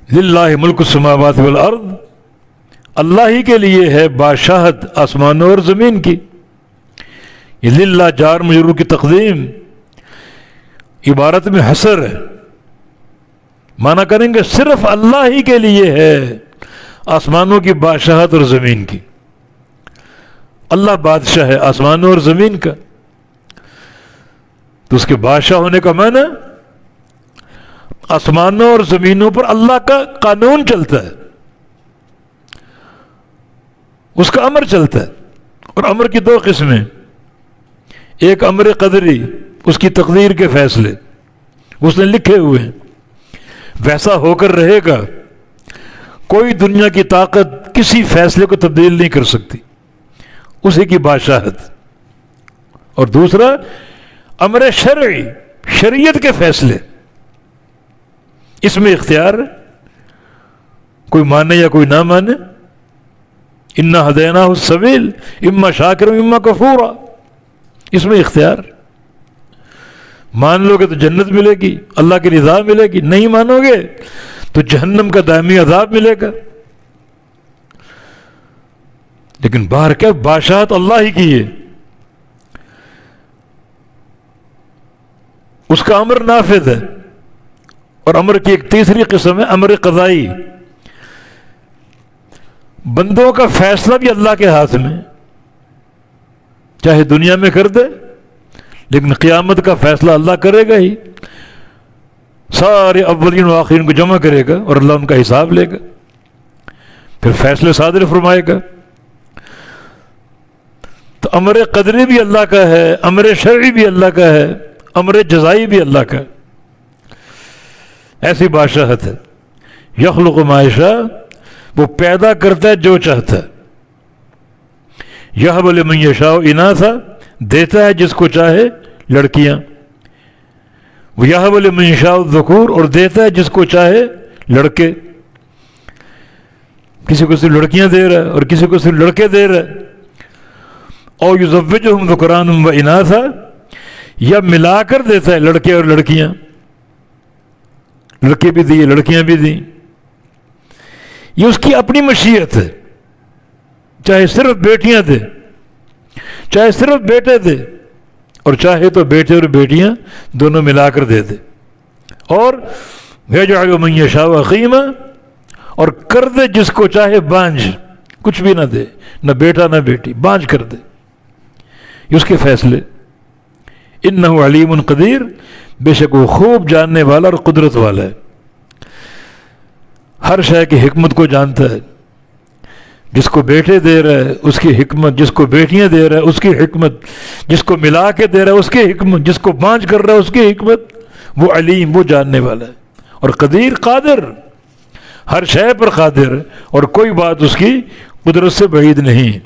للہ ملک السماوات والارض، اللہ ہی کے لیے ہے بادشاہت آسمانوں اور زمین کی. یہ للہ جار مجرور کی تقدیم عبارت میں حصر ہے. معنی کریں گے صرف اللہ ہی کے لیے ہے آسمانوں کی بادشاہت اور زمین کی. اللہ بادشاہ ہے آسمانوں اور زمین کا، تو اس کے بادشاہ ہونے کا معنی آسمانوں اور زمینوں پر اللہ کا قانون چلتا ہے، اس کا امر چلتا ہے. اور امر کی دو قسمیں، ایک امر قدری، اس کی تقدیر کے فیصلے اس نے لکھے ہوئے ہیں، ویسا ہو کر رہے گا، کوئی دنیا کی طاقت کسی فیصلے کو تبدیل نہیں کر سکتی، اسی کی بادشاہت. اور دوسرا امر شرعی، شریعت کے فیصلے، اس میں اختیار ہے، کوئی مانے یا کوئی نہ مانے. انا ہدیناہ السبیل اما شاکرا اما کفورا، اس میں اختیار. مان لو گے تو جنت ملے گی، اللہ کی رضا ملے گی، نہیں مانو گے تو جہنم کا دائمی عذاب ملے گا. لیکن باہر کیا بادشاہت اللہ ہی کی ہے، اس کا امر نافذ ہے. اور امر کی ایک تیسری قسم ہے امر قضائی، بندوں کا فیصلہ بھی اللہ کے ہاتھ میں، چاہے دنیا میں کر دے لیکن قیامت کا فیصلہ اللہ کرے گا ہی. سارے اولین و آخرین کو جمع کرے گا اور اللہ ان کا حساب لے گا، پھر فیصلے صادر فرمائے گا. تو امر قدری بھی اللہ کا ہے، امر شرعی بھی اللہ کا ہے، امر جزائی بھی اللہ کا. ایسی بادشاہت ہے. یخلق ما یشاء، وہ پیدا کرتا ہے جو چاہتا ہے. یہب لمن یشاء اناثا، دیتا ہے جس کو چاہے لڑکیاں. یہب لمن یشاء الذکور، اور دیتا ہے جس کو چاہے لڑکے. کسی کو صرف لڑکیاں دے رہا ہے اور کسی کو صرف لڑکے دے رہا ہے. اور یزوجہم ذکرانا و اناثا، یا ملا کر دیتا ہے لڑکے اور لڑکیاں، لڑکے بھی دیے لڑکیاں بھی دیں. یہ اس کی اپنی مشیت ہے، چاہے صرف بیٹیاں دے، چاہے صرف بیٹے دے، اور چاہے تو بیٹے اور بیٹیاں دونوں ملا کر دے دے. اور یجعل من یشاء عقیما، اور کر دے جس کو چاہے بانجھ، کچھ بھی نہ دے، نہ بیٹا نہ بیٹی، بانجھ کر دے. یہ اس کے فیصلے. انہ علیم قدیر، بے شک وہ خوب جاننے والا اور قدرت والا ہے، ہر شے کی حکمت کو جانتا ہے. جس کو بیٹے دے رہا ہے اس کی حکمت، جس کو بیٹیاں دے رہا ہے اس کی حکمت، جس کو ملا کے دے رہا ہے اس کی حکمت، جس کو بانجھ کر رہا ہے اس کی حکمت. وہ علیم، وہ جاننے والا ہے. اور قدیر، قادر، ہر شے پر قادر، اور کوئی بات اس کی قدرت سے بعید نہیں.